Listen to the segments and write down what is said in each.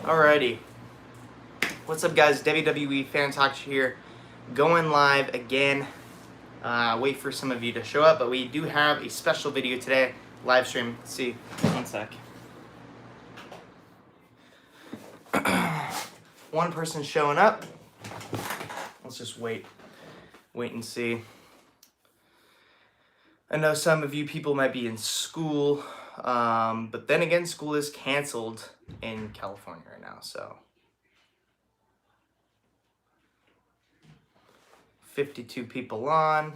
Alrighty. What's up, guys? WWE Fan Talk here. Going live again. Wait for some of you to show up, but we do have a special video today. Live stream. Let's see. One sec. One person showing up. Let's just wait. Wait and see. I know some of you people might be in school, but then again, school is canceled in California right now, so 52 people on.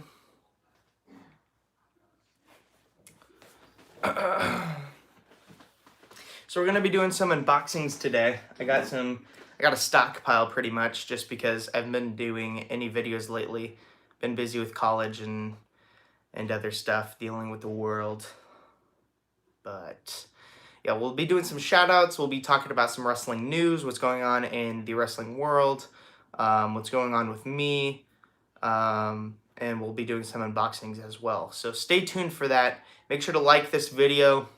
So we're gonna be doing some unboxings today. I got a stockpile pretty much just because I haven't been doing any videos lately. Been busy with college and other stuff, dealing with the world. But yeah, we'll be doing some shout outs. We'll be talking about some wrestling news, what's going on in the wrestling world, what's going on with me, and we'll be doing some unboxings as well. So stay tuned for that. Make sure to like this video.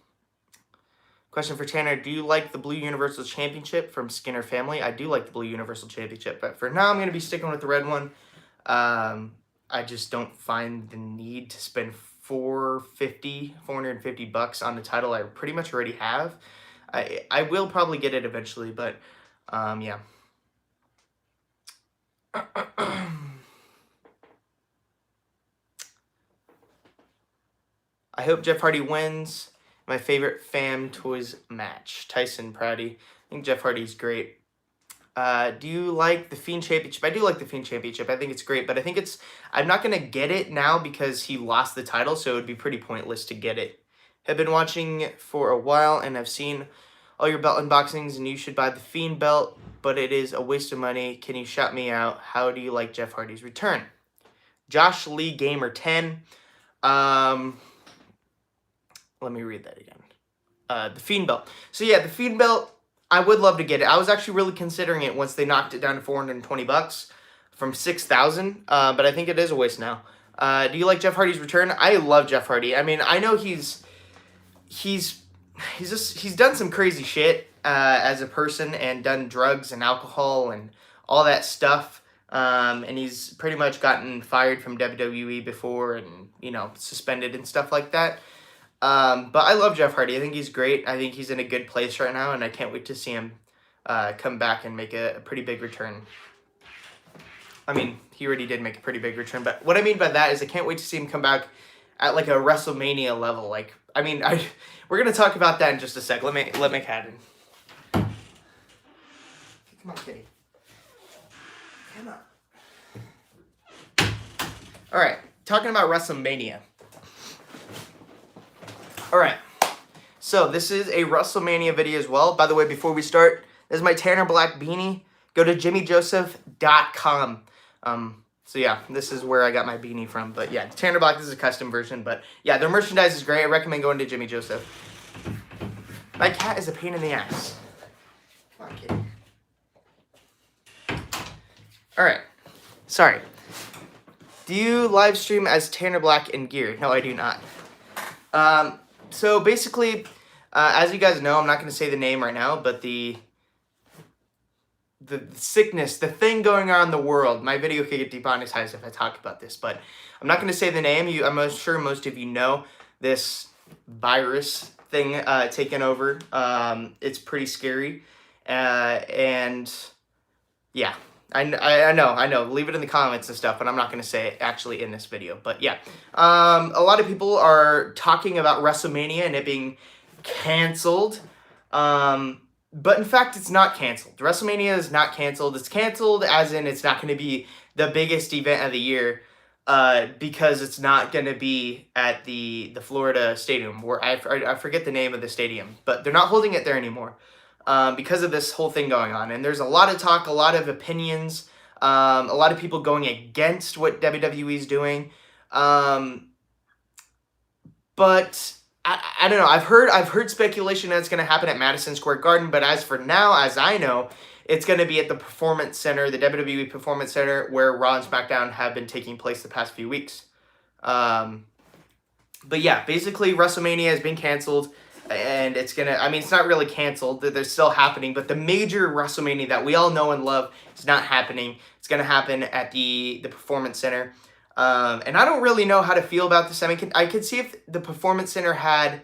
Question for Tanner, do you like the Blue Universal Championship from Skinner Family? I do like the Blue Universal Championship, but for now I'm going to be sticking with the red one. I just don't find the need to spend $450 bucks on the title I pretty much already have. I will probably get it eventually, but yeah. I hope Jeff Hardy wins. My favorite Fam Toys match. Tyson Prouty. I think Jeff Hardy's great. Do you like the Fiend Championship? I do like the Fiend Championship. I think it's great, but I'm not going to get it now because he lost the title, so it would be pretty pointless to get it. I've been watching for a while, and I've seen all your belt unboxings, and you should buy the Fiend belt, but it is a waste of money. Can you shout me out? How do you like Jeff Hardy's return? Josh Lee Gamer 10. Let me read that again. The Fiend belt. So yeah, the Fiend belt, I would love to get it. I was actually really considering it once they knocked it down to 420 bucks from 6,000. But I think it is a waste now. Do you like Jeff Hardy's return? I love Jeff Hardy. I mean, I know he's done some crazy shit as a person and done drugs and alcohol and all that stuff. And he's pretty much gotten fired from WWE before and, suspended and stuff like that. But I love Jeff Hardy. I think he's great. I think he's in a good place right now, and I can't wait to see him come back and make a pretty big return. I mean, he already did make a pretty big return, but what I mean by that is I can't wait to see him come back at like a WrestleMania level. We're gonna talk about that in just a sec. Let McHadden. Come on, kitty. Come on. All right, talking about WrestleMania. Alright, so this is a WrestleMania video as well. By the way, before we start, this is my Tanner Black beanie. Go to jimmyjoseph.com. So yeah, this is where I got my beanie from. But yeah, Tanner Black, this is a custom version. But yeah, their merchandise is great. I recommend going to Jimmy Joseph. My cat is a pain in the ass. Come on, kitty. Alright, sorry. Do you live stream as Tanner Black in gear? No, I do not. So basically, as you guys know, I'm not going to say the name right now, but the sickness, the thing going on in the world, my video could get demonetized if I talk about this, but I'm not going to say the name. I'm sure most of you know this virus thing taking over. It's pretty scary, and yeah. I know. Leave it in the comments and stuff, but I'm not going to say it actually in this video. But yeah, a lot of people are talking about WrestleMania and it being canceled. But in fact, it's not canceled. WrestleMania is not canceled. It's canceled as in it's not going to be the biggest event of the year because it's not going to be at the Florida stadium, where I forget the name of the stadium, but they're not holding it there anymore. Because of this whole thing going on. And there's a lot of talk, a lot of opinions, a lot of people going against what WWE is doing. But I don't know. I've heard speculation that it's going to happen at Madison Square Garden, but as for now, as I know, it's going to be at the Performance Center, the WWE Performance Center, where Raw and SmackDown have been taking place the past few weeks. But yeah, basically WrestleMania has been canceled. and it's gonna, I mean, it's not really canceled. They're still happening, but the major WrestleMania that we all know and love is not happening. It's gonna happen at the Performance Center. And I don't really know how to feel about this. I mean, I could see if the Performance Center had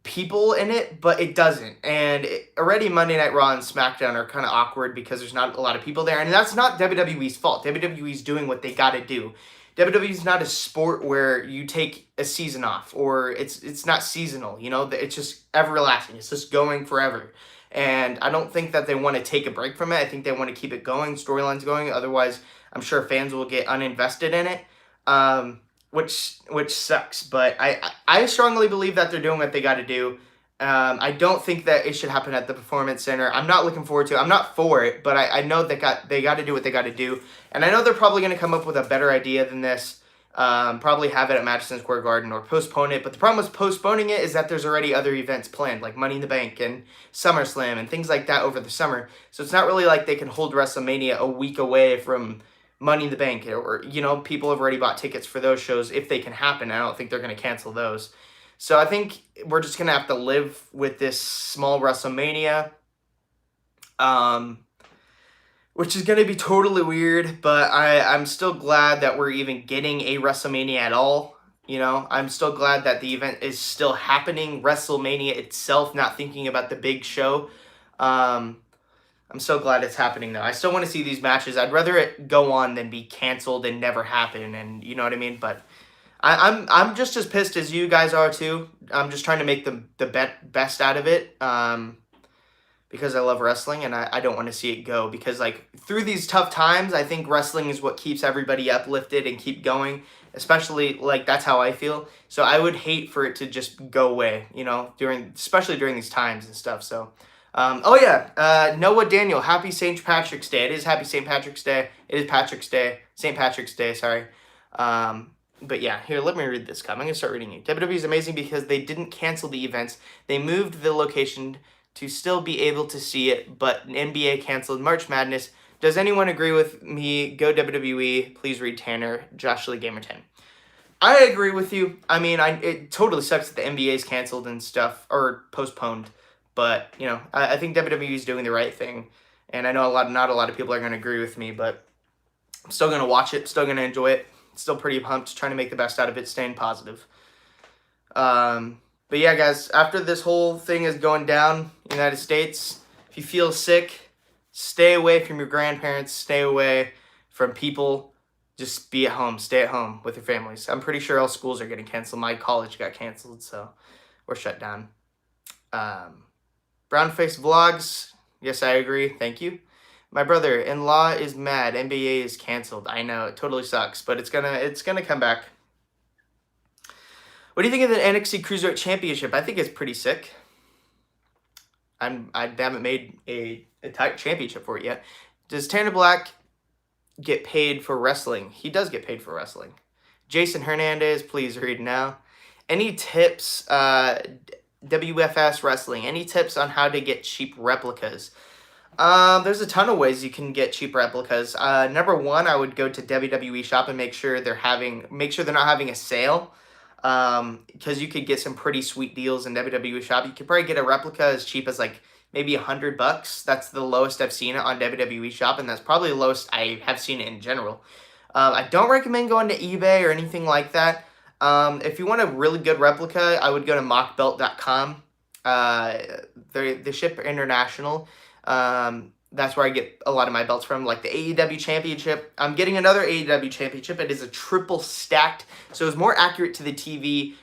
people in it, but it doesn't. And already Monday Night Raw and SmackDown are kind of awkward because there's not a lot of people there. And that's not WWE's fault. WWE's doing what they got to do. WWE's not a sport where you take a season off, or it's not seasonal, you know? It's just everlasting. It's just going forever. And I don't think that they want to take a break from it. I think they want to keep it going, storylines going. Otherwise, I'm sure fans will get uninvested in it. Which sucks, but I strongly believe that they're doing what they got to do. I don't think that it should happen at the Performance Center. I'm not looking forward to it. I'm not for it, but I know they got to do what they got to do, and I know they're probably going to come up with a better idea than this. Probably have it at Madison Square Garden or postpone it. But the problem with postponing it is that there's already other events planned, like Money in the Bank and SummerSlam and things like that over the summer. So it's not really like they can hold WrestleMania a week away from Money in the Bank, or, you know, people have already bought tickets for those shows if they can happen. I don't think they're going to cancel those. So I think we're just going to have to live with this small WrestleMania, which is going to be totally weird, but I'm still glad that we're even getting a WrestleMania at all. You know, I'm still glad that the event is still happening. WrestleMania itself, not thinking about the big show. I'm so glad it's happening, though. I still want to see these matches. I'd rather it go on than be canceled and never happen, and you know what I mean? But I'm just as pissed as you guys are, too. I'm just trying to make the best out of it because I love wrestling, and I don't want to see it go. Because, like, through these tough times, I think wrestling is what keeps everybody uplifted and keep going, especially, like, that's how I feel. So I would hate for it to just go away, you know, especially during these times and stuff, so... Noah Daniel, happy St. Patrick's Day. It is happy St. Patrick's Day. It is Patrick's Day. St. Patrick's Day, sorry. But yeah, here, let me read this comment. I'm going to start reading it. WWE is amazing because they didn't cancel the events. They moved the location to still be able to see it, but NBA canceled March Madness. Does anyone agree with me? Go WWE. Please read Tanner. Josh Lee Gamer 10. I agree with you. I mean, it totally sucks that the NBA is canceled and stuff, or postponed. But, you know, I think WWE is doing the right thing. And I know not a lot of people are going to agree with me, but I'm still going to watch it, still going to enjoy it. Still pretty pumped, trying to make the best out of it, staying positive. But yeah, guys, after this whole thing is going down in the United States, if you feel sick, stay away from your grandparents, stay away from people. Just be at home, stay at home with your families. I'm pretty sure all schools are getting canceled. My college got canceled, so we're shut down. Brownface Vlogs, yes, I agree. Thank you. My brother-in-law is mad. NBA is canceled. I know, it totally sucks, but it's gonna come back. What do you think of the NXT Cruiserweight Championship? I think it's pretty sick. I haven't made a tight championship for it yet. Does Tanner Black get paid for wrestling? He does get paid for wrestling. Jason Hernandez, please read now. Any tips? WFS Wrestling, any tips on how to get cheap replicas? There's a ton of ways you can get cheap replicas. Number one, I would go to WWE Shop and make sure they're not having a sale. Because you could get some pretty sweet deals in WWE Shop. You could probably get a replica as cheap as like maybe $100. That's the lowest I've seen it on WWE Shop, and that's probably the lowest I have seen it in general. I don't recommend going to eBay or anything like that. If you want a really good replica, I would go to mockbelt.com. They ship international. That's where I get a lot of my belts from, like the AEW Championship. I'm getting another AEW Championship. It is a triple stacked, so it's more accurate to the TV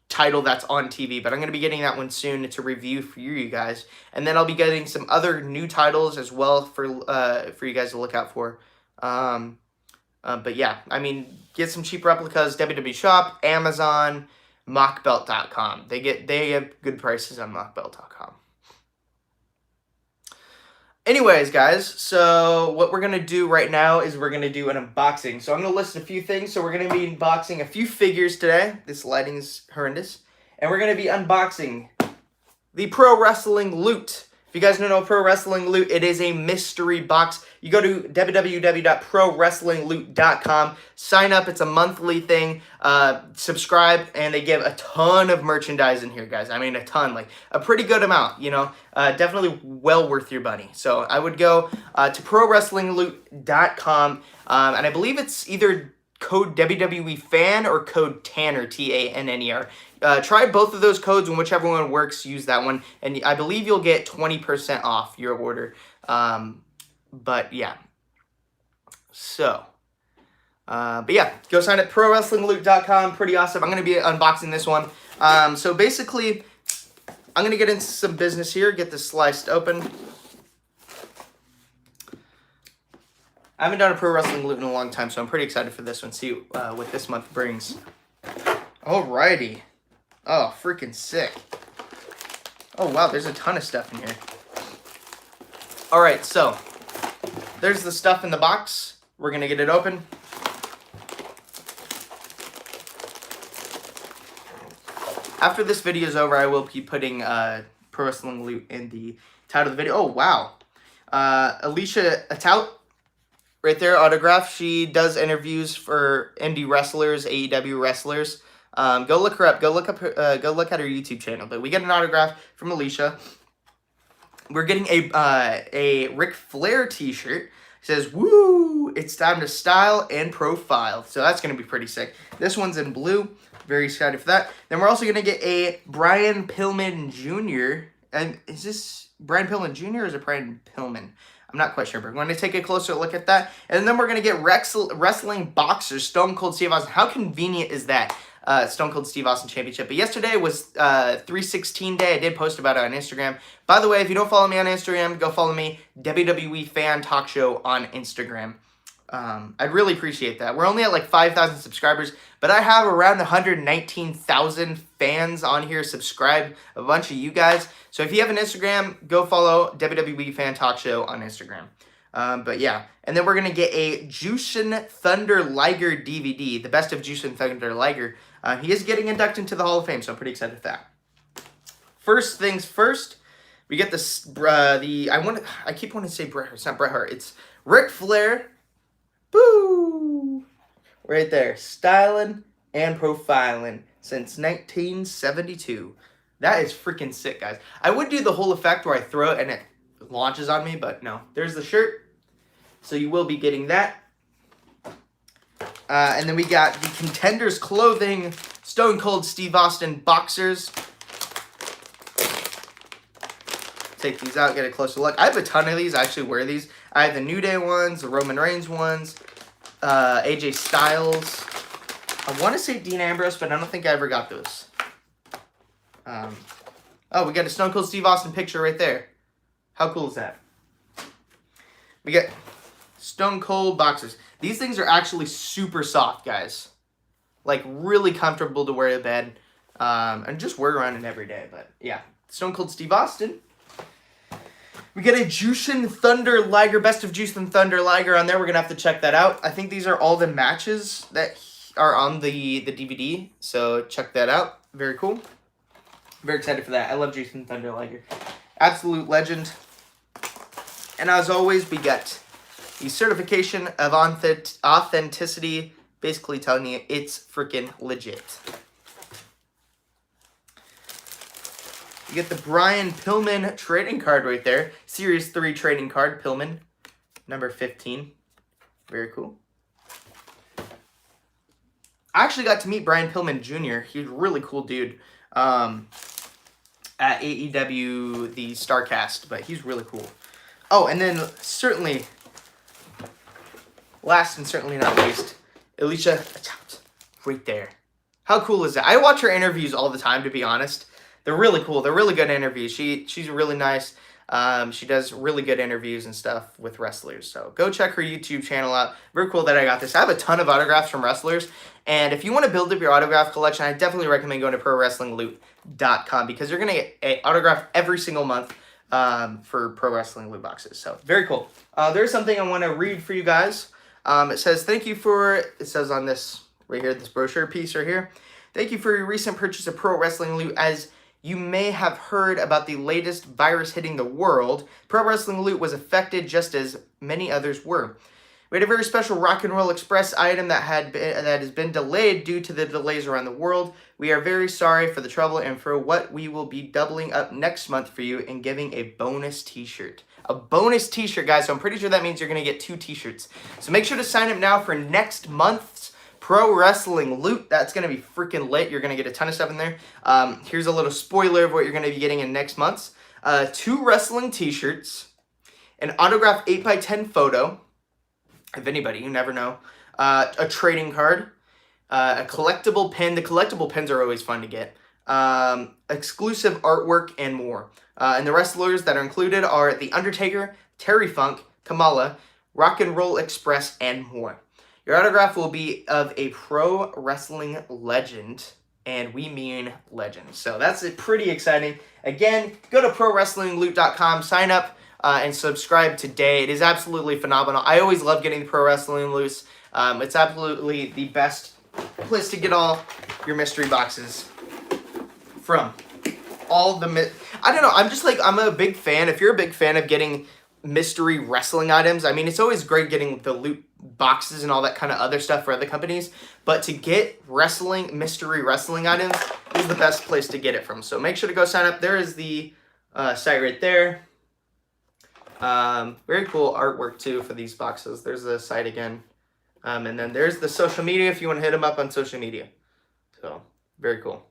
title that's on TV, but I'm going to be getting that one soon. It's a review for you guys. And then I'll be getting some other new titles as well for you guys to look out for. But yeah, I mean, get some cheap replicas, WWE Shop, Amazon, mockbelt.com. They have good prices on mockbelt.com. Anyways, guys, so what we're going to do right now is we're going to do an unboxing. So I'm going to list a few things. So we're going to be unboxing a few figures today. This lighting is horrendous. And we're going to be unboxing the Pro Wrestling Loot If you guys don't know Pro Wrestling Loot, it is a mystery box. You go to www.prowrestlingloot.com, sign up. It's a monthly thing. Subscribe, and they give a ton of merchandise in here, guys. I mean, a ton, like a pretty good amount, you know. Definitely well worth your money. So I would go to prowrestlingloot.com, and I believe it's either code WWE fan or code Tanner, TANNER. Try both of those codes, and whichever one works, use that one. And I believe you'll get 20% off your order. But yeah. So, but yeah, go sign up prowrestlingloot.com. Pretty awesome. I'm going to be unboxing this one. So basically, I'm going to get into some business here, get this sliced open. I haven't done a Pro Wrestling Loot in a long time, so I'm pretty excited for this one. See what this month brings. Alrighty. Oh, freaking sick. Oh, wow, there's a ton of stuff in here. Alright, so there's the stuff in the box. We're going to get it open. After this video is over, I will be putting Pro Wrestling Loot in the title of the video. Oh, wow. Alicia Atout. Right there, autograph. She does interviews for indie wrestlers, AEW wrestlers. Go look her up. Go look at her YouTube channel. But we get an autograph from Alicia. We're getting a Ric Flair T-shirt. It says, "Woo! It's time to style and profile." So that's gonna be pretty sick. This one's in blue. Very excited for that. Then we're also gonna get a Brian Pillman Jr. And is this Brian Pillman Jr. or is it Brian Pillman? I'm not quite sure, but we're going to take a closer look at that. And then we're going to get wrestling boxers, Stone Cold Steve Austin. How convenient is that? Stone Cold Steve Austin Championship. But yesterday was 3/16 day. I did post about it on Instagram. By the way, if you don't follow me on Instagram, go follow me, WWE Fan Talk Show on Instagram. I'd really appreciate that. We're only at like 5,000 subscribers, but I have around 119,000 fans on here, subscribe, a bunch of you guys. So if you have an Instagram, go follow WWE Fan Talk Show on Instagram. But yeah, and then we're going to get a Jushin Thunder Liger DVD, the best of Jushin Thunder Liger. He is getting inducted into the Hall of Fame, so I'm pretty excited for that. First things first, we get this, I keep wanting to say Bret Hart, it's not Bret Hart, it's Ric Flair. Boo! Right there. Styling and profiling since 1972. That is freaking sick, guys. I would do the whole effect where I throw it and it launches on me, but no. There's the shirt. So you will be getting that. And then we got the Contenders Clothing Stone Cold Steve Austin boxers. Take these out, get a closer look. I have a ton of these. I actually wear these. I have the New Day ones, the Roman Reigns ones, AJ Styles. I want to say Dean Ambrose, but I don't think I ever got those. Oh, we got a Stone Cold Steve Austin picture right there. How cool is that? We got Stone Cold boxers. These things are actually super soft, guys. Like, really comfortable to wear to bed. And just wear around it every day. But, yeah. Stone Cold Steve Austin. We get a Jushin Thunder Liger, best of Jushin Thunder Liger on there. We're going to have to check that out. I think these are all the matches that are on the DVD. So check that out. Very cool. Very excited for that. I love Jushin Thunder Liger. Absolute legend. And as always, we get the certification of authenticity. Basically telling you it's freaking legit. You get the Brian Pillman trading card right there. Series 3 trading card, Pillman, number 15. Very cool. I actually got to meet Brian Pillman Jr. He's a really cool dude at AEW, the StarCast, but he's really cool. Oh, and then certainly, last and certainly not least, Alicia Atout, right there. How cool is that? I watch her interviews all the time, to be honest. They're really cool. They're really good interviews. She's really nice. She does really good interviews and stuff with wrestlers. So go check her YouTube channel out. Very cool that I got this. I have a ton of autographs from wrestlers. And if you want to build up your autograph collection, I definitely recommend going to ProWrestlingLoot.com because you're going to get an autograph every single month for Pro Wrestling Loot boxes. So very cool. There's something I want to read for you guys. It says, it says on this right here, this brochure piece right here. Thank you for your recent purchase of Pro Wrestling Loot. As you may have heard about the latest virus hitting the world. Pro Wrestling Loot was affected just as many others were. We had a very special Rock and Roll Express item that has been delayed due to the delays around the world. We are very sorry for the trouble and for what we will be doubling up next month for you and giving a bonus t-shirt. A bonus t-shirt, guys, so I'm pretty sure that means you're going to get 2 t-shirts. So make sure to sign up now for next month's Pro Wrestling Loot. That's going to be freaking lit. You're going to get a ton of stuff in there. Here's a little spoiler of what you're going to be getting in next month's. 2 wrestling t-shirts, an autographed 8x10 photo, if anybody, you never know, a trading card, a collectible pin. The collectible pins are always fun to get. Exclusive artwork, and more. And the wrestlers that are included are The Undertaker, Terry Funk, Kamala, Rock and Roll Express, and more. Your autograph will be of a pro wrestling legend, and we mean legend. So that's pretty exciting. Again, go to ProWrestlingLoot.com, sign up, and subscribe today. It is absolutely phenomenal. I always love getting the Pro Wrestling Loot. It's absolutely the best place to get all your mystery boxes from. All the I don't know. I'm a big fan. If you're a big fan of getting mystery wrestling items, I mean, it's always great getting the loot boxes and all that kind of other stuff for other companies. But to get mystery wrestling items is the best place to get it from. So make sure to go sign up. There is the site right there. Very cool artwork too for these boxes. There's the site again. And then there's the social media if you want to hit them up on social media. So, very cool.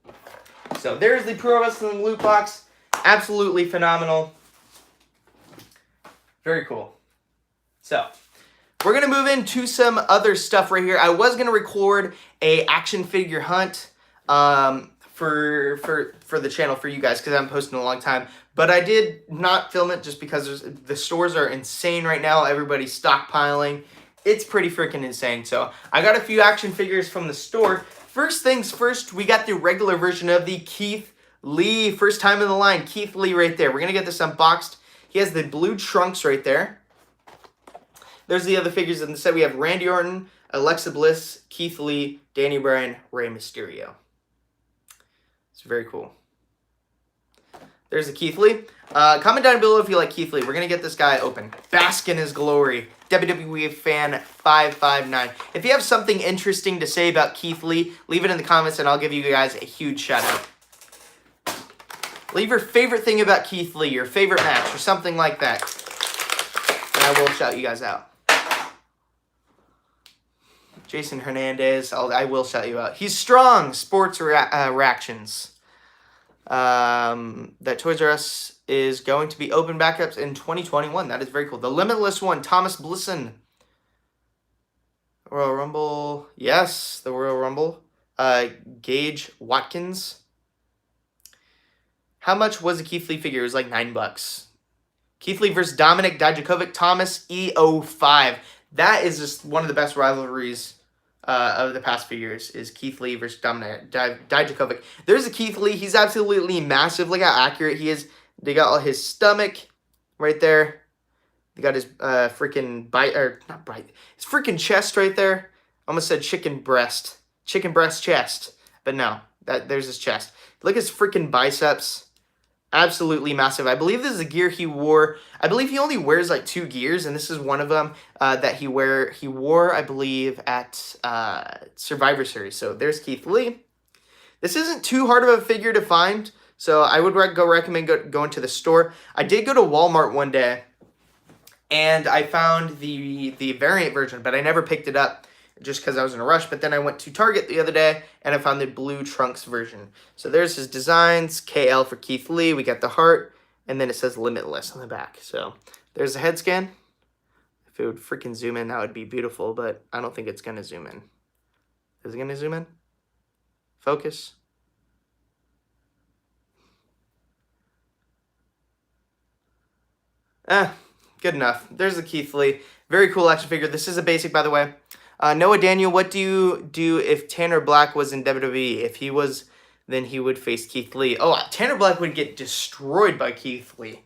So, there's the Pro Wrestling Loot Box. Absolutely phenomenal. Very cool. So, we're going to move into some other stuff right here. I was going to record a action figure hunt for the channel for you guys because I haven't posted in a long time. But I did not film it just because the stores are insane right now. Everybody's stockpiling. It's pretty freaking insane. So I got a few action figures from the store. First things first, we got the regular version of the Keith Lee. First time in the line, Keith Lee right there. We're going to get this unboxed. He has the blue trunks right there. There's the other figures in the set. We have Randy Orton, Alexa Bliss, Keith Lee, Danny Bryan, Rey Mysterio. It's very cool. There's the Keith Lee. Comment down below if you like Keith Lee. We're going to get this guy open. Bask in his glory. WWE fan 559. If you have something interesting to say about Keith Lee, leave it in the comments and I'll give you guys a huge shout out. Leave your favorite thing about Keith Lee, your favorite match, or something like that. And I will shout you guys out. Jason Hernandez, I will shout you out. He's strong. Sports reactions. That Toys R Us is going to be open back up in 2021. That is very cool. The Limitless one, Thomas Blisson. Royal Rumble. Yes, the Royal Rumble. Gage Watkins. How much was a Keith Lee figure? It was like $9. Keith Lee versus Dominic Dijakovic. Thomas E05. That is just one of the best rivalries of the past few years is Keith Lee versus Dominic Dijakovic. There's a Keith Lee. He's absolutely massive. Look how accurate he is. They got all his stomach right there. They got his freaking his freaking chest right there. Almost said chicken breast chest, but no, there's his chest. Look at his freaking biceps. Absolutely massive. I believe this is the gear he wore. I believe he only wears like 2 gears, and this is one of them that he wore, I believe, at Survivor Series. So there's Keith Lee. This isn't too hard of a figure to find, so I would recommend going to the store. I did go to Walmart one day, and I found the variant version, but I never picked it up just because I was in a rush. But then I went to Target the other day, and I found the blue trunks version. So there's his designs, KL for Keith Lee. We got the heart, and then it says Limitless on the back. So there's a head scan. If it would freaking zoom in, that would be beautiful, but I don't think it's going to zoom in. Is it going to zoom in? Focus. Good enough. There's the Keith Lee. Very cool action figure. This is a basic, by the way. Noah Daniel, what do you do if Tanner Black was in WWE? If he was, then he would face Keith Lee. Oh, Tanner Black would get destroyed by Keith Lee.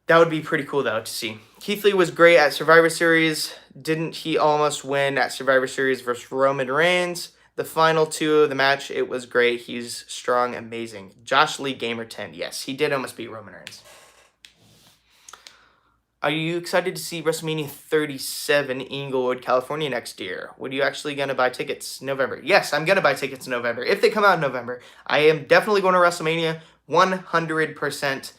That would be pretty cool, though, to see. Keith Lee was great at Survivor Series. Didn't he almost win at Survivor Series versus Roman Reigns? the final 2 of the match, it was great. He's strong, amazing. Josh Lee Gamer 10. Yes, he did almost beat Roman Reigns. Are you excited to see WrestleMania 37 Inglewood, California next year? Would you actually going to buy tickets November? Yes, I'm going to buy tickets in November. If they come out in November, I am definitely going to WrestleMania. 100%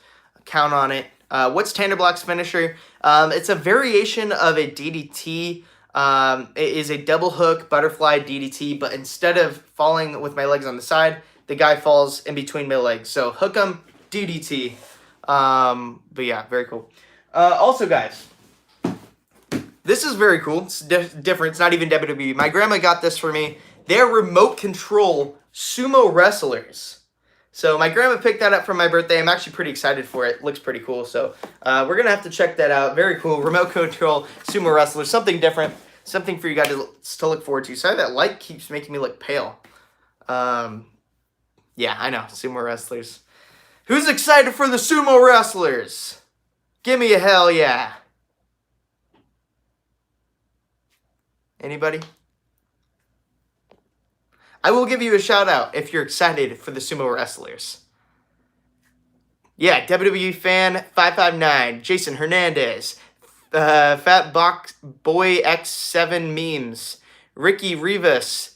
count on it. What's Tanner Black's finisher? It's a variation of a DDT. It is a double hook butterfly DDT, but instead of falling with my legs on the side, the guy falls in between my legs. So hook 'em, DDT. But yeah, very cool. Also, guys, this is very cool. It's different. It's not even WWE. My grandma got this for me. They're remote control sumo wrestlers. So my grandma picked that up for my birthday. I'm actually pretty excited for it. Looks pretty cool. So we're going to have to check that out. Very cool. Remote control sumo wrestlers. Something different. Something for you guys to look forward to. Sorry, that light keeps making me look pale. Yeah, I know. Sumo wrestlers. Who's excited for the sumo wrestlers? Give me a hell yeah. Anybody? I will give you a shout out if you're excited for the sumo wrestlers. Yeah, WWE fan 559, Jason Hernandez, Fat Box Boy X7 memes, Ricky Rivas,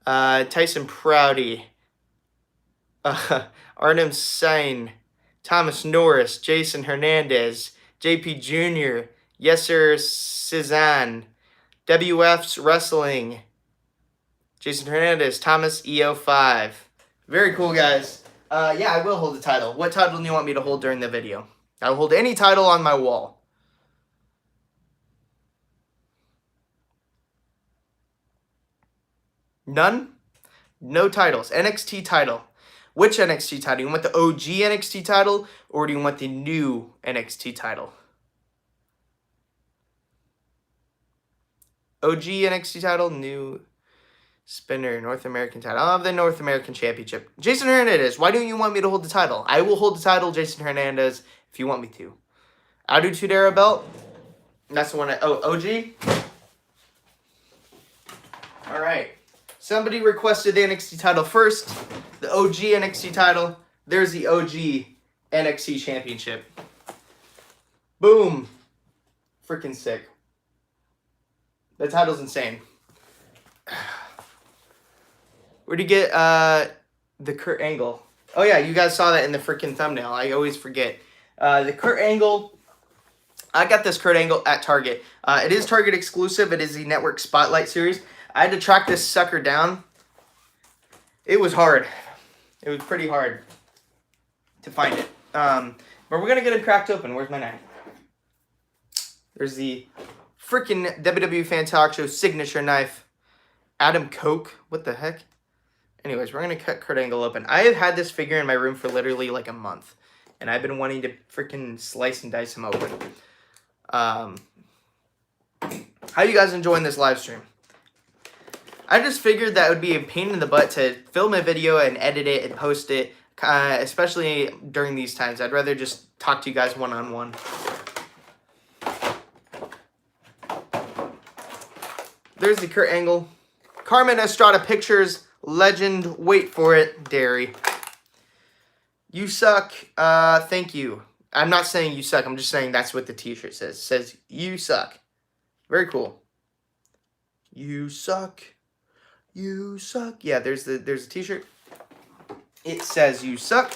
Tyson Prouty, Artem Sain, Thomas Norris, Jason Hernandez, JP Jr., Yesser Cezanne, WF's Wrestling, Jason Hernandez, Thomas EO5. Very cool, guys. Yeah, I will hold the title. What title do you want me to hold during the video? I'll hold any title on my wall. None? No titles. NXT title. Which NXT title? You want the OG NXT title, or do you want the new NXT title? OG NXT title, new spinner, North American title. I'll have the North American Championship. Jason Hernandez, why don't you want me to hold the title? I will hold the title, Jason Hernandez, if you want me to. Attitude Era belt. That's the one OG? All right. Somebody requested the NXT title first. The OG NXT title. There's the OG NXT Championship. Boom. Freaking sick. The title's insane. Where'd you get the Kurt Angle? Oh yeah, you guys saw that in the freaking thumbnail. I always forget. The Kurt Angle. I got this Kurt Angle at Target. It is Target exclusive. It is the Network Spotlight series. I had to track this sucker down. It was hard. It was pretty hard to find it. But we're going to get it cracked open. Where's my knife? There's the freaking WWE Fan Talk Show signature knife. Adam Koch. What the heck? Anyways, we're going to cut Kurt Angle open. I have had this figure in my room for literally like a month. And I've been wanting to freaking slice and dice him open. How you guys enjoying this live stream? I just figured that would be a pain in the butt to film a video and edit it and post it, especially during these times. I'd rather just talk to you guys one-on-one. There's the Kurt Angle. Carmen Estrada Pictures, legend, wait for it, Derry. You suck, thank you. I'm not saying you suck, I'm just saying that's what the t-shirt says. It says, you suck. Very cool. You suck. You suck. Yeah, there's a t-shirt. It says you suck.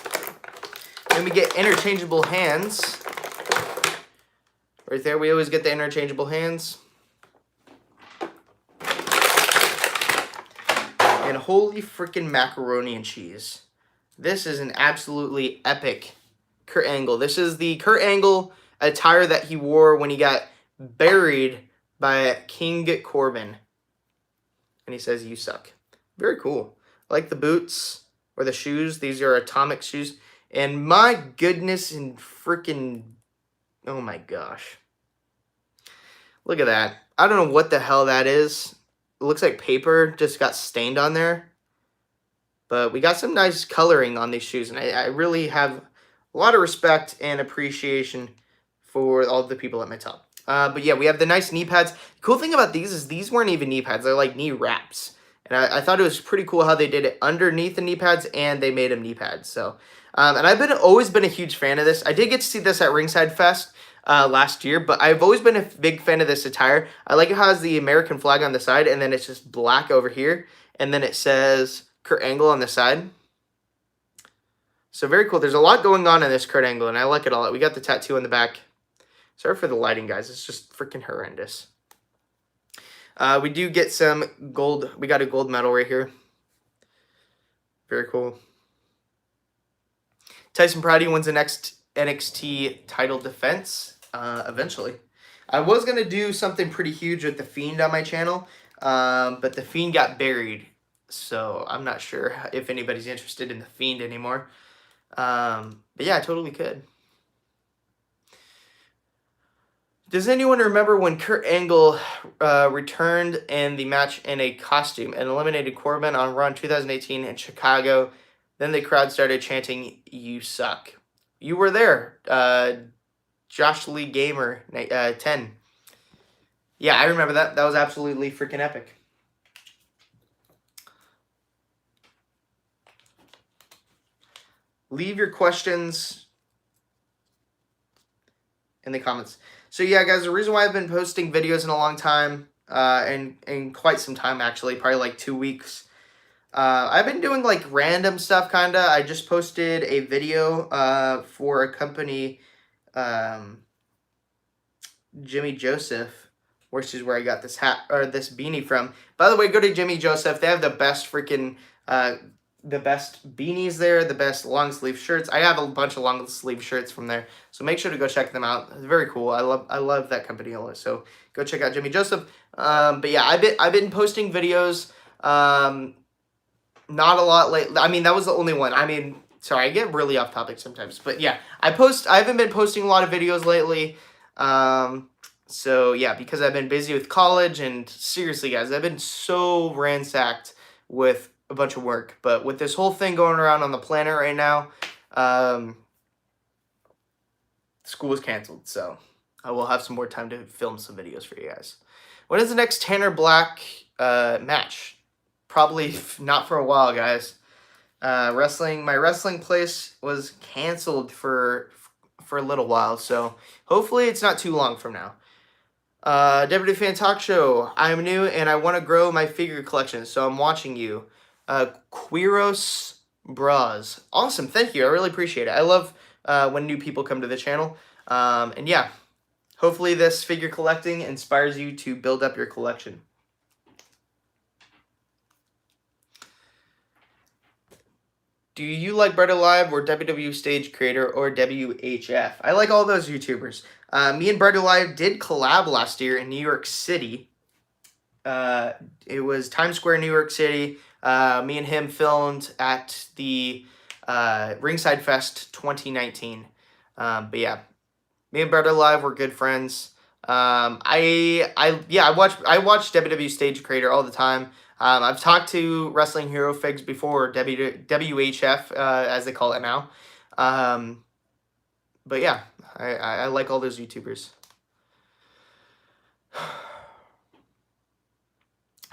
Then we get interchangeable hands. Right there, we always get the interchangeable hands. And holy freaking macaroni and cheese. This is an absolutely epic Kurt Angle. This is the Kurt Angle attire that he wore when he got buried by King Corbin. And he says, you suck. Very cool. I like the boots or the shoes. These are Atomic shoes. And my goodness and freaking... Oh my gosh. Look at that. I don't know what the hell that is. It looks like paper just got stained on there. But we got some nice coloring on these shoes. And I really have a lot of respect and appreciation for all the people at Mattel. But yeah, we have the nice knee pads. The cool thing about these is these weren't even knee pads. They're like knee wraps. And I thought it was pretty cool how they did it underneath the knee pads, and they made them knee pads. So, and I've always been a huge fan of this. I did get to see this at Ringside Fest last year, but I've always been a big fan of this attire. I like how it has the American flag on the side, and then it's just black over here, and then it says Kurt Angle on the side. So very cool. There's a lot going on in this Kurt Angle, and I like it a lot. We got the tattoo on the back. Sorry for the lighting, guys. It's just freaking horrendous. We do get some gold. We got a gold medal right here. Very cool. Tyson Prouty wins the next NXT title defense eventually. I was going to do something pretty huge with The Fiend on my channel, but The Fiend got buried. So I'm not sure if anybody's interested in The Fiend anymore. But yeah, I totally could. Does anyone remember when Kurt Angle returned in the match in a costume and eliminated Corbin on Raw in 2018 in Chicago? Then the crowd started chanting, "You suck." You were there, Josh Lee Gamer 10. Yeah, I remember that. That was absolutely freaking epic. Leave your questions in the comments. So yeah, guys, the reason why I've been posting videos in a long time, and quite some time actually, probably like 2 weeks. I've been doing like random stuff, kinda. I just posted a video for a company, Jimmy Joseph, which is where I got this hat or this beanie from. By the way, go to Jimmy Joseph. They have the best freaking the best beanies there, the best long sleeve shirts. I have a bunch of long sleeve shirts from there, so make sure to go check them out. It's very cool. I love that company a lot. So go check out Jimmy Joseph. But yeah, I've been posting videos. Not a lot lately. I mean, that was the only one. I mean, sorry, I get really off topic sometimes. But yeah, I haven't been posting a lot of videos lately. So yeah, because I've been busy with college, and seriously, guys, I've been so ransacked with a bunch of work. But with this whole thing going around on the planet right now, school is canceled. So I will have some more time to film some videos for you guys. When is the next Tanner Black match? Probably not for a while, guys. My wrestling place was canceled for a little while, so hopefully it's not too long from now. Deputy Fan Talk Show. I'm new and I want to grow my figure collection, so I'm watching you. Quiros Bras. Awesome, thank you. I really appreciate it. I love when new people come to the channel. And yeah, hopefully this figure collecting inspires you to build up your collection. Do you like Bread Alive or WWE Stage Creator or WHF? I like all those YouTubers. Me and Bread Alive did collab last year in New York City. It was Times Square, New York City. Me and him filmed at the Ringside Fest 2019. But yeah, me and Bread Alive were good friends. I watch WWE Stage Creator all the time. I've talked to Wrestling Hero Figs before, WHF, as they call it now. But yeah, I like all those YouTubers.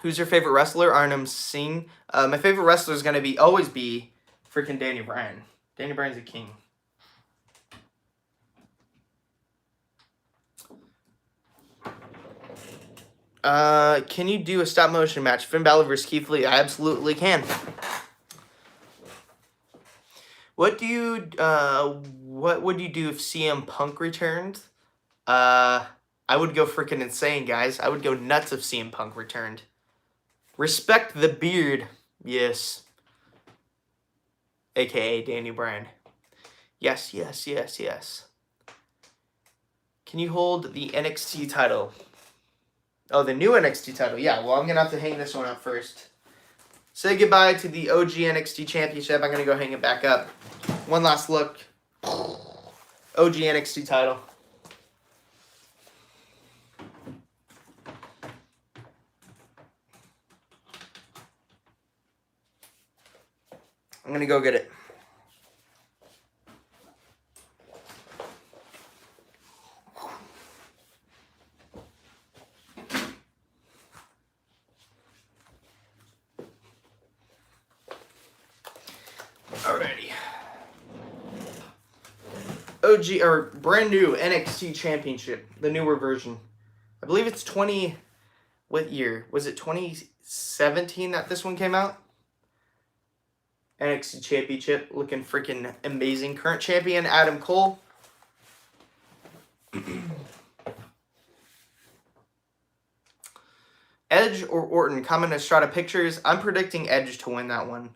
Who's your favorite wrestler? Arnhem Singh. My favorite wrestler is going to always be freaking Danny Bryan. Danny Bryan's a king. Can you do a stop motion match? Finn Balor versus Keith Lee? I absolutely can. What would you do if CM Punk returned? I would go freaking insane, guys. I would go nuts if CM Punk returned. Respect the beard. Yes. AKA Danny Bryan. Yes, yes, yes, yes. Can you hold the NXT title? Oh, the new NXT title. Yeah, well, I'm going to have to hang this one up first. Say goodbye to the OG NXT Championship. I'm going to go hang it back up. One last look. OG NXT title. I'm going to go get it. OG or brand new NXT Championship, the newer version. I believe it's what year? Was it 2017 that this one came out? NXT Championship, looking freaking amazing. Current champion, Adam Cole. Edge or Orton, comment in Strata Pictures. I'm predicting Edge to win that one.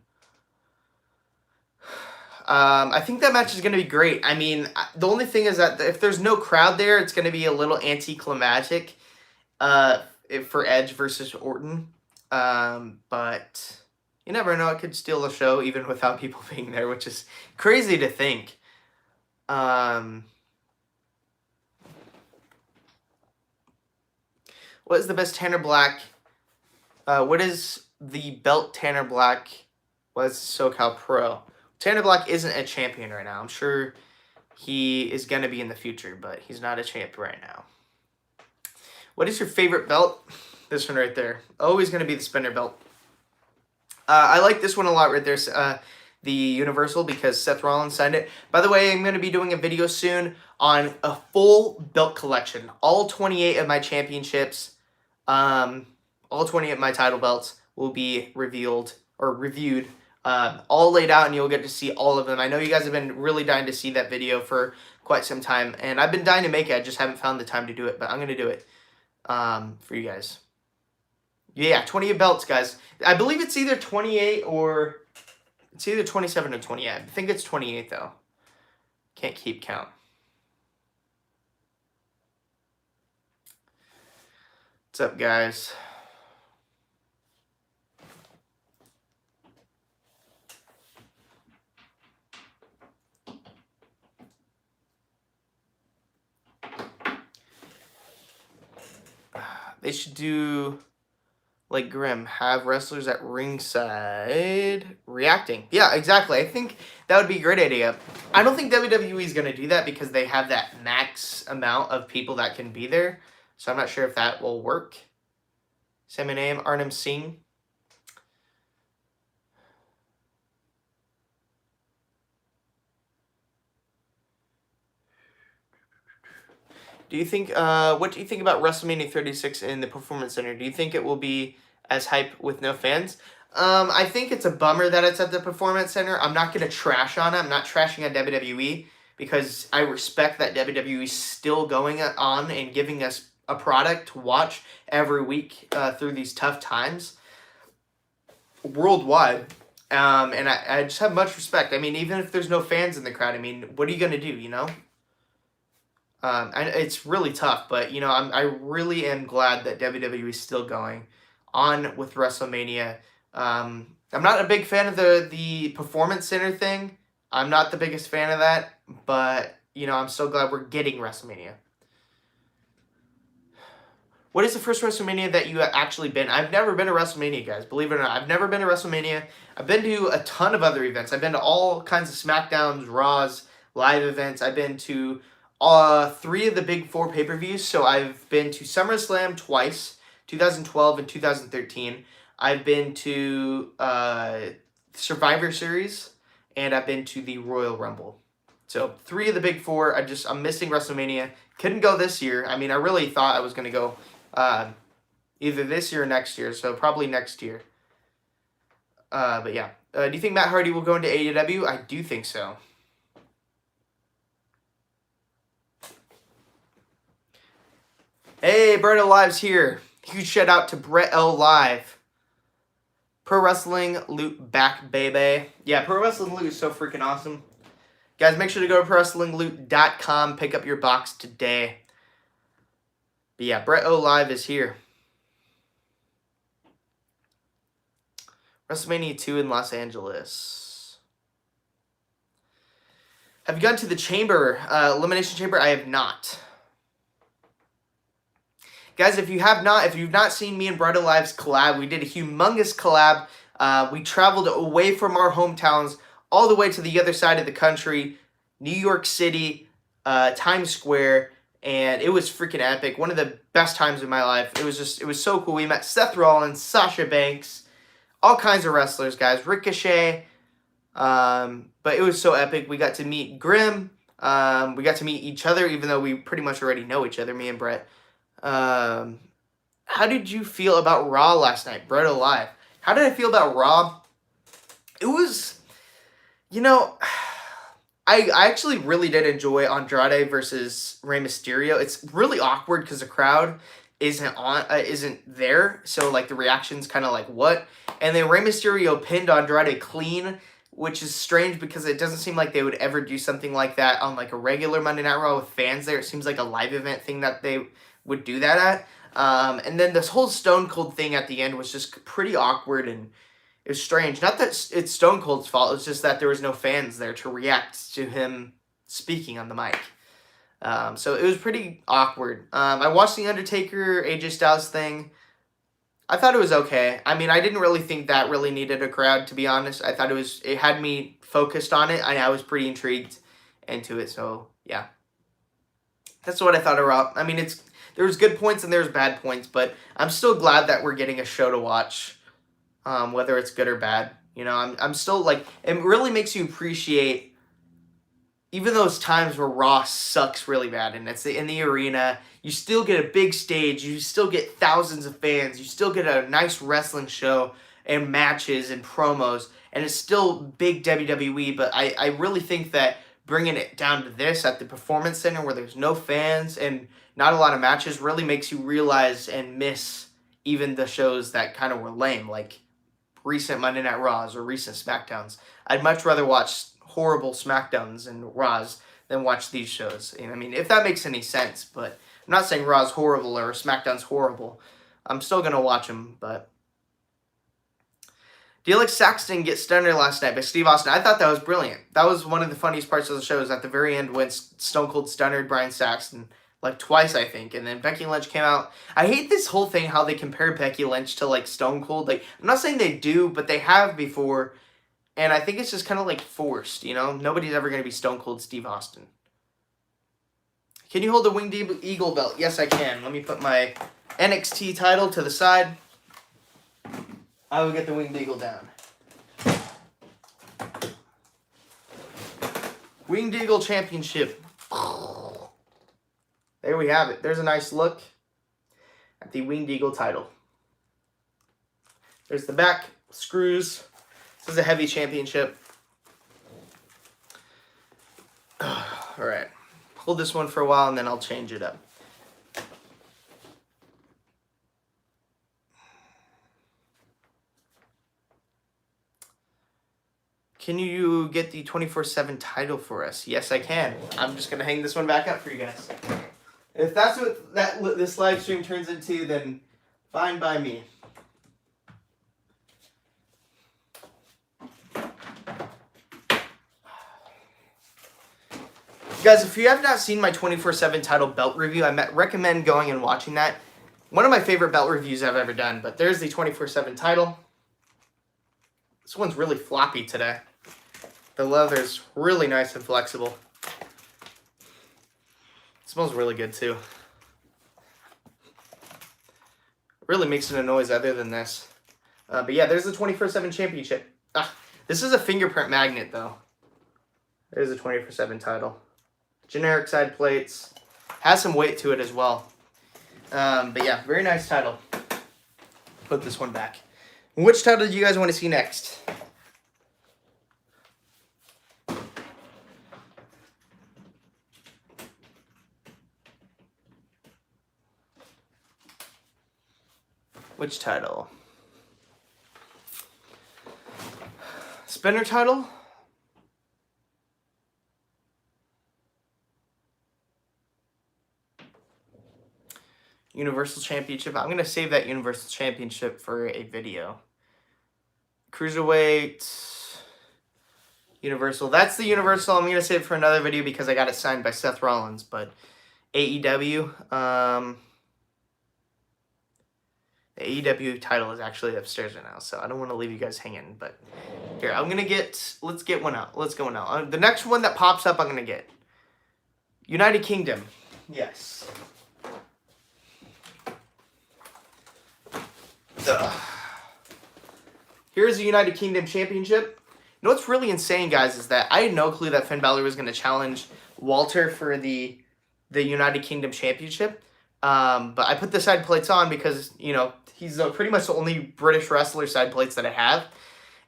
I think that match is going to be great. I mean, the only thing is that if there's no crowd there, it's going to be a little anticlimactic for Edge versus Orton. But you never know. It could steal the show even without people being there, which is crazy to think. What is the best Tanner Black? What is the belt Tanner Black was SoCal Pro? Tanner Black isn't a champion right now. I'm sure he is going to be in the future, but he's not a champ right now. What is your favorite belt? This one right there. Always going to be the spinner belt. I like this one a lot right there, the Universal, because Seth Rollins signed it. By the way, I'm going to be doing a video soon on a full belt collection. All 28 of my championships, all 28 of my title belts will be reviewed all laid out, and you'll get to see all of them. I know you guys have been really dying to see that video for quite some time, and I've been dying to make it. I just haven't found the time to do it, but I'm going to do it for you guys. Yeah, 28 belts, guys. I believe it's either 28 or it's either 27 or 28. I think it's 28, though. Can't keep count. What's up, guys? They should do like Grimm, have wrestlers at ringside reacting. Yeah, exactly. I think that would be a great idea. I don't think WWE is going to do that because they have that max amount of people that can be there. So I'm not sure if that will work. Say my name, Arnhem Singh. Do you think, what do you think about WrestleMania 36 in the Performance Center? Do you think it will be as hype with no fans? I think it's a bummer that it's at the Performance Center. I'm not going to trash on it. I'm not trashing on WWE because I respect that WWE is still going on and giving us a product to watch every week through these tough times worldwide. And I just have much respect. I mean, even if there's no fans in the crowd, I mean, what are you going to do, you know? And it's really tough, but, you know, I really am glad that WWE is still going on with WrestleMania. I'm not a big fan of the Performance Center thing. I'm not the biggest fan of that, but, you know, I'm so glad we're getting WrestleMania. What is the first WrestleMania that you have actually been? I've never been to WrestleMania, guys. Believe it or not, I've never been to WrestleMania. I've been to a ton of other events. I've been to all kinds of SmackDowns, Raws, live events. I've been to 3 of the big 4 pay-per-views. So I've been to SummerSlam twice, 2012 and 2013. I've been to Survivor Series, and I've been to the Royal Rumble. So 3 of the big 4. I'm missing WrestleMania. Couldn't go this year. I mean, I really thought I was going to go either this year or next year. So probably next year. But yeah. Do you think Matt Hardy will go into AEW? I do think so. Hey, Brett L. Live's here. Huge shout out to Brett L. Live. Pro Wrestling Loot back, baby. Yeah, Pro Wrestling Loot is so freaking awesome. Guys, make sure to go to ProWrestlingLoot.com. Pick up your box today. But yeah, Brett O. Live is here. WrestleMania 2 in Los Angeles. Have you gone to the Chamber, Elimination Chamber? I have not. Guys, if you've not seen me and Brett O. Live's collab, we did a humongous collab. We traveled away from our hometowns all the way to the other side of the country, New York City, Times Square, and it was freaking epic. One of the best times of my life. It was so cool. We met Seth Rollins, Sasha Banks, all kinds of wrestlers, guys. Ricochet, but it was so epic. We got to meet Grimm, We got to meet each other, even though we pretty much already know each other, me and Brett. How did you feel about Raw last night? Brett alive. How did I feel about Raw? It was, you know, I actually really did enjoy Andrade versus Rey Mysterio. It's really awkward because the crowd isn't there, so like the reaction's kind of like what? And then Rey Mysterio pinned Andrade clean, which is strange because it doesn't seem like they would ever do something like that on like a regular Monday Night Raw with fans there. It seems like a live event thing that they would do that at. And then this whole Stone Cold thing at the end was just pretty awkward and it was strange. Not that it's Stone Cold's fault, it's just that there was no fans there to react to him speaking on the mic. So it was pretty awkward. I watched the Undertaker AJ Styles thing. I thought it was okay. I mean, I didn't really think that really needed a crowd, to be honest. I thought it had me focused on it, and I was pretty intrigued into it. So yeah, that's what I thought about. I mean, there was good points and there was bad points, but I'm still glad that we're getting a show to watch, whether it's good or bad. You know, I'm still like, it really makes you appreciate. Even those times where Raw sucks really bad and it's in the arena, you still get a big stage, you still get thousands of fans, you still get a nice wrestling show and matches and promos, and it's still big WWE, but I really think that bringing it down to this at the Performance Center where there's no fans and not a lot of matches really makes you realize and miss even the shows that kind of were lame, like recent Monday Night Raws or recent SmackDowns. I'd much rather watch horrible SmackDowns and Raws than watch these shows. I mean, if that makes any sense, but I'm not saying Raw's horrible or SmackDown's horrible. I'm still going to watch them, but Felix Saxton gets stunned last night by Steve Austin. I thought that was brilliant. That was one of the funniest parts of the show is at the very end when Stone Cold stunned Brian Saxton like twice, I think, and then Becky Lynch came out. I hate this whole thing how they compare Becky Lynch to like Stone Cold. Like, I'm not saying they do, but they have before. And I think it's just kind of like forced, you know? Nobody's ever going to be Stone Cold Steve Austin. Can you hold the Winged Eagle belt? Yes, I can. Let me put my NXT title to the side. I will get the Winged Eagle down. Winged Eagle Championship. There we have it. There's a nice look at the Winged Eagle title. There's the back screws. This is a heavy championship. Alright. Hold this one for a while and then I'll change it up. Can you get the 24/7 title for us? Yes, I can. I'm just going to hang this one back up for you guys. If that's what this live stream turns into, then fine by me. Guys, if you have not seen my 24/7 title belt review, I recommend going and watching that. One of my favorite belt reviews I've ever done, but there's the 24/7 title. This one's really floppy today. The leather's really nice and flexible. It smells really good too. Really makes a noise other than this. But yeah, there's the 24/7 championship. This is a fingerprint magnet though. There's a 24/7 title. Generic side plates. Has some weight to it as well. But yeah, very nice title. Put this one back. Which title do you guys want to see next? Which title? Spinner title? Universal Championship. I'm going to save that Universal Championship for a video. Cruiserweight. Universal. That's the Universal. I'm going to save it for another video because I got it signed by Seth Rollins. But AEW. The AEW title is actually upstairs right now, so I don't want to leave you guys hanging. But here, let's get one out. Let's go one out. The next one that pops up, I'm going to get. United Kingdom. Yes. Here's the United Kingdom Championship. You know what's really insane, guys, is that I had no clue that Finn Balor was going to challenge Walter for the United Kingdom Championship. But I put the side plates on because, you know, he's pretty much the only British wrestler side plates that I have.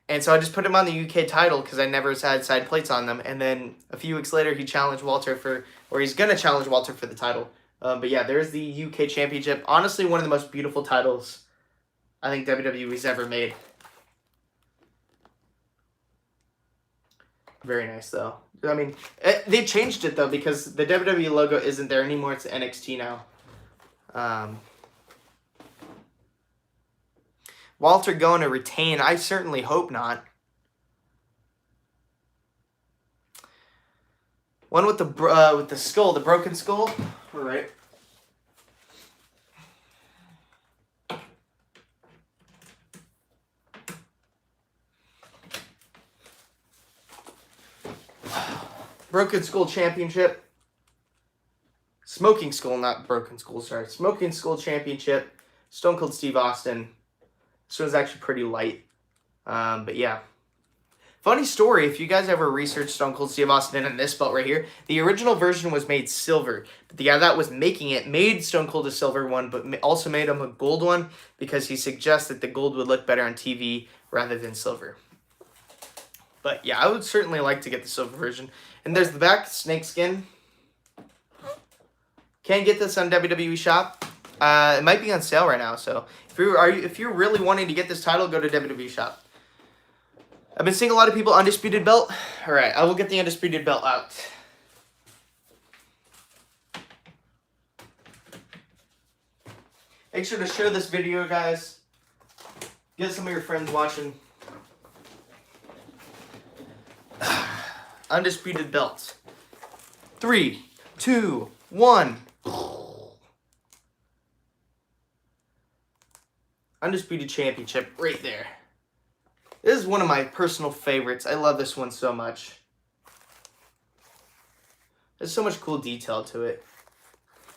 And so I just put him on the UK title because I never had side plates on them. And then a few weeks later, he challenged Walter he's going to challenge Walter for the title. But yeah, there's the UK Championship. Honestly, one of the most beautiful titles I think WWE's ever made. Very nice, though. I mean, they changed it, though, because the WWE logo isn't there anymore. It's NXT now. Walter going to retain? I certainly hope not. One with the skull, the broken skull. All right. Broken Skull Championship. Smoking Skull, not Broken Skull, sorry. Smoking Skull Championship. Stone Cold Steve Austin. This one's actually pretty light. But yeah. Funny story, if you guys ever researched Stone Cold Steve Austin and this belt right here, the original version was made silver. But the guy that was making it made Stone Cold a silver one, but also made him a gold one because he suggests that the gold would look better on TV rather than silver. But yeah, I would certainly like to get the silver version. And there's the back, snakeskin. Can't get this on WWE Shop. It might be on sale right now, so if you're really wanting to get this title, go to WWE Shop. I've been seeing a lot of people Undisputed Belt. All right, I will get the Undisputed Belt out. Make sure to share this video, guys. Get some of your friends watching. Undisputed Belt. 3, 2, 1. Undisputed Championship right there. This is one of my personal favorites. I love this one so much. There's so much cool detail to it.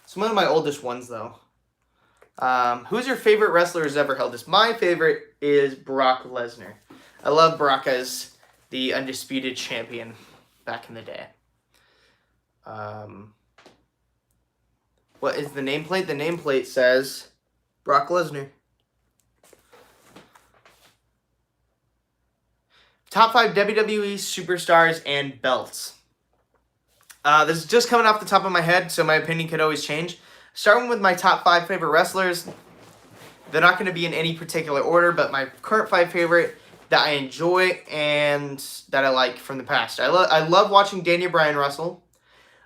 It's one of my oldest ones, though. Who's your favorite wrestler who's ever held this? My favorite is Brock Lesnar. I love Brock as the Undisputed Champion back in the day. What is the nameplate? The nameplate says Brock Lesnar. Top 5 WWE superstars and belts. This is just coming off the top of my head, so my opinion could always change. Starting with my top 5 favorite wrestlers. They're not going to be in any particular order, but my current 5 favorite that I enjoy and that I like from the past. I love watching Daniel Bryan wrestle.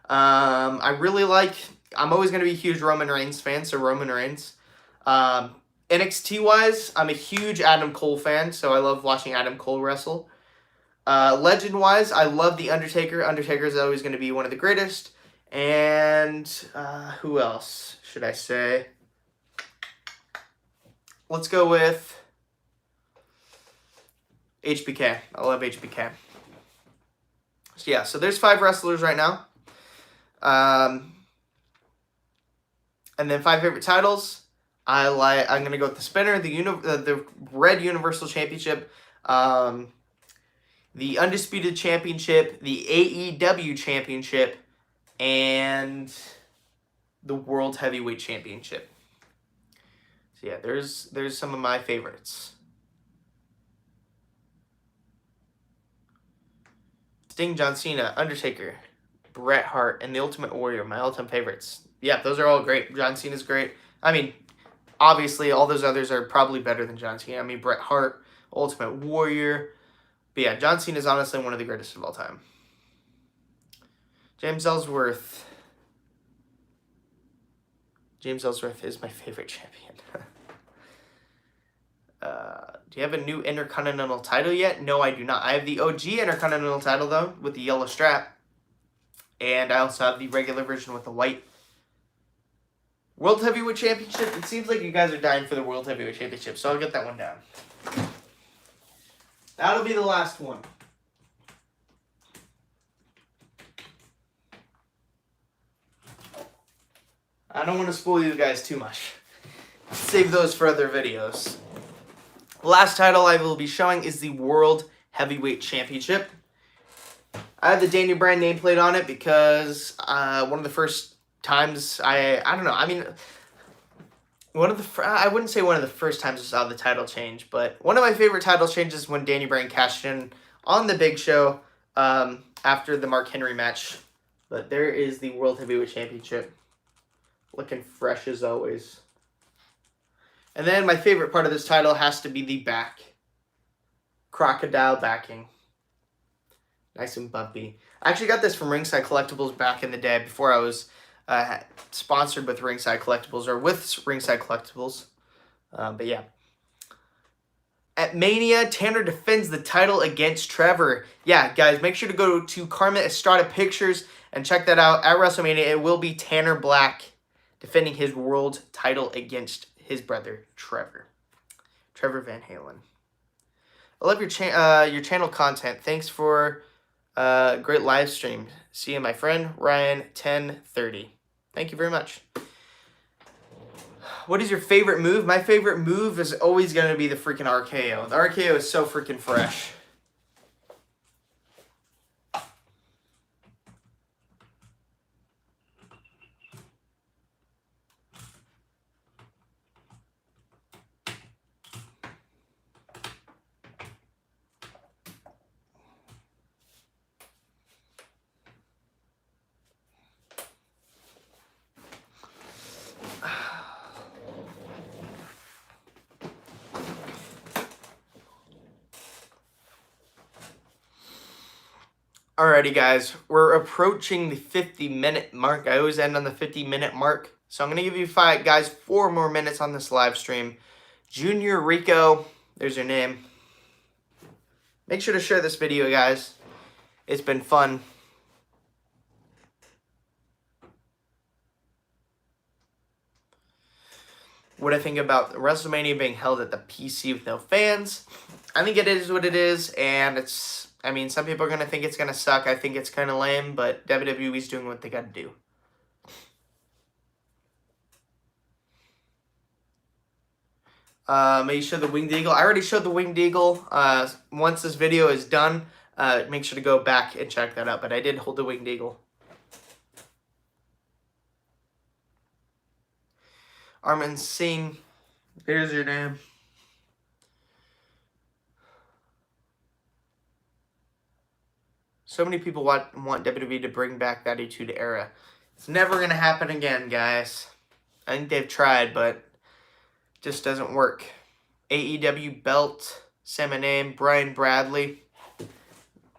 I'm always going to be a huge Roman Reigns fan, so Roman Reigns. NXT-wise, I'm a huge Adam Cole fan, so I love watching Adam Cole wrestle. Legend-wise, I love The Undertaker. Undertaker is always going to be one of the greatest. And who else should I say? Let's go with HBK. I love HBK. So yeah, so there's 5 wrestlers right now. And then 5 favorite titles. I'm gonna go with the spinner, the red Universal Championship, the Undisputed Championship, the AEW Championship, and the World Heavyweight Championship. So yeah, there's some of my favorites. Sting, John Cena, Undertaker, Bret Hart, and The Ultimate Warrior, my all-time favorites. Yeah, those are all great. John Cena's great. I mean, obviously, all those others are probably better than John Cena. I mean, Bret Hart, Ultimate Warrior. But yeah, John Cena is honestly one of the greatest of all time. James Ellsworth. James Ellsworth is my favorite champion. Do you have a new Intercontinental title yet? No, I do not. I have the OG Intercontinental title, though, with the yellow strap. And I also have the regular version with the white. World Heavyweight Championship. It seems like you guys are dying for the World Heavyweight Championship, so I'll get that one down. That'll be the last one. I don't want to spoil you guys too much. Save those for other videos. The last title I will be showing is the World Heavyweight Championship. I have the Daniel Bryan nameplate on it because one of the first times I don't know. I mean, I wouldn't say one of the first times I saw the title change, but one of my favorite title changes when Daniel Bryan cashed in on the Big Show after the Mark Henry match. But there is the World Heavyweight Championship, looking fresh as always. And then my favorite part of this title has to be the back. Crocodile backing. Nice and bumpy. I actually got this from Ringside Collectibles back in the day before I was sponsored with Ringside Collectibles or with Ringside Collectibles. But yeah. At Mania, Tanner defends the title against Trevor. Yeah, guys, make sure to go to Karma Estrada Pictures and check that out. At WrestleMania, it will be Tanner Black defending his world title against his brother, Trevor Van Halen. I love your channel content. Thanks for great live stream. See you, my friend, Ryan 1030. Thank you very much. What is your favorite move? My favorite move is always going to be the freaking RKO. The RKO is so freaking fresh. Alrighty, guys, we're approaching the 50-minute mark. I always end on the 50-minute mark. So I'm going to give you guys 4 more minutes on this live stream. Junior Rico, there's your name. Make sure to share this video, guys. It's been fun. What I think about WrestleMania being held at the PC with no fans. I think it is what it is, and I mean, some people are going to think it's going to suck. I think it's kind of lame, but WWE's doing what they got to do. Maybe show the Winged Eagle. I already showed the Winged Eagle. Once this video is done, make sure to go back and check that out. But I did hold the Winged Eagle. Armin Singh, there's your name. So many people want WWE to bring back that Attitude Era. It's never going to happen again, guys. I think they've tried, but it just doesn't work. AEW belt, say my name, Brian Bradley.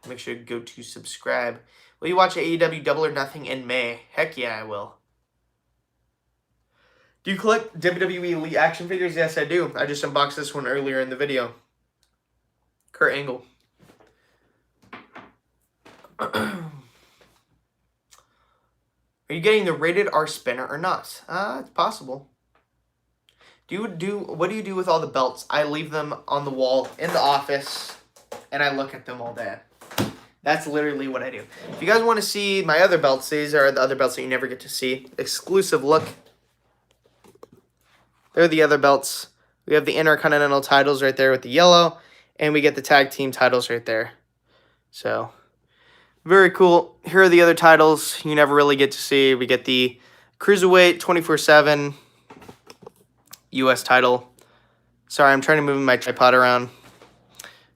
Make sure to go to subscribe. Will you watch AEW Double or Nothing in May? Heck yeah, I will. Do you collect WWE Elite action figures? Yes, I do. I just unboxed this one earlier in the video. Kurt Angle. Are you getting the rated R spinner or not? It's possible. What do you do with all the belts? I leave them on the wall in the office, and I look at them all day. That's literally what I do. If you guys want to see my other belts, these are the other belts that you never get to see. Exclusive look. They're the other belts. We have the Intercontinental titles right there with the yellow, and we get the tag team titles right there. So, very cool. Here are the other titles you never really get to see. We get the Cruiserweight 24/7 U.S. title. Sorry, I'm trying to move my tripod around.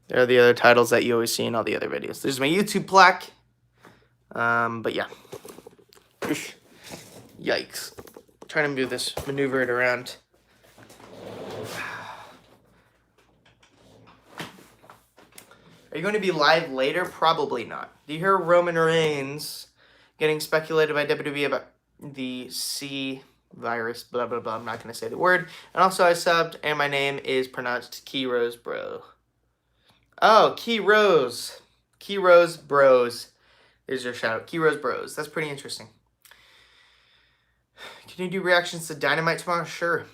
There are the other titles that you always see in all the other videos. There's my YouTube plaque. But yeah. Yikes. I'm trying to move this, maneuver it around. Are you going to be live later? Probably not. Do you hear Roman Reigns getting speculated by WWE about the C virus? Blah, blah, blah. I'm not going to say the word. And also I subbed, and my name is pronounced Key Rose Bro. Oh, Key Rose. Key Rose Bros. There's your shout out. Key Rose Bros. That's pretty interesting. Can you do reactions to Dynamite tomorrow? Sure.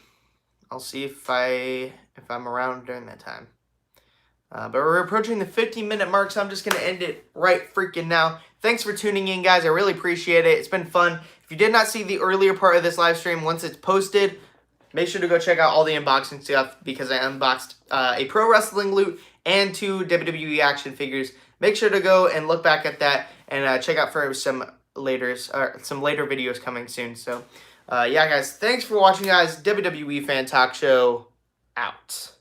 I'll see if I'm around during that time. But we're approaching the 15-minute mark, so I'm just going to end it right freaking now. Thanks for tuning in, guys. I really appreciate it. It's been fun. If you did not see the earlier part of this live stream, once it's posted, make sure to go check out all the unboxing stuff because I unboxed a pro wrestling loot and 2 WWE action figures. Make sure to go and look back at that and check out for some later videos coming soon. So, yeah, guys, thanks for watching, guys. WWE Fan Talk Show out.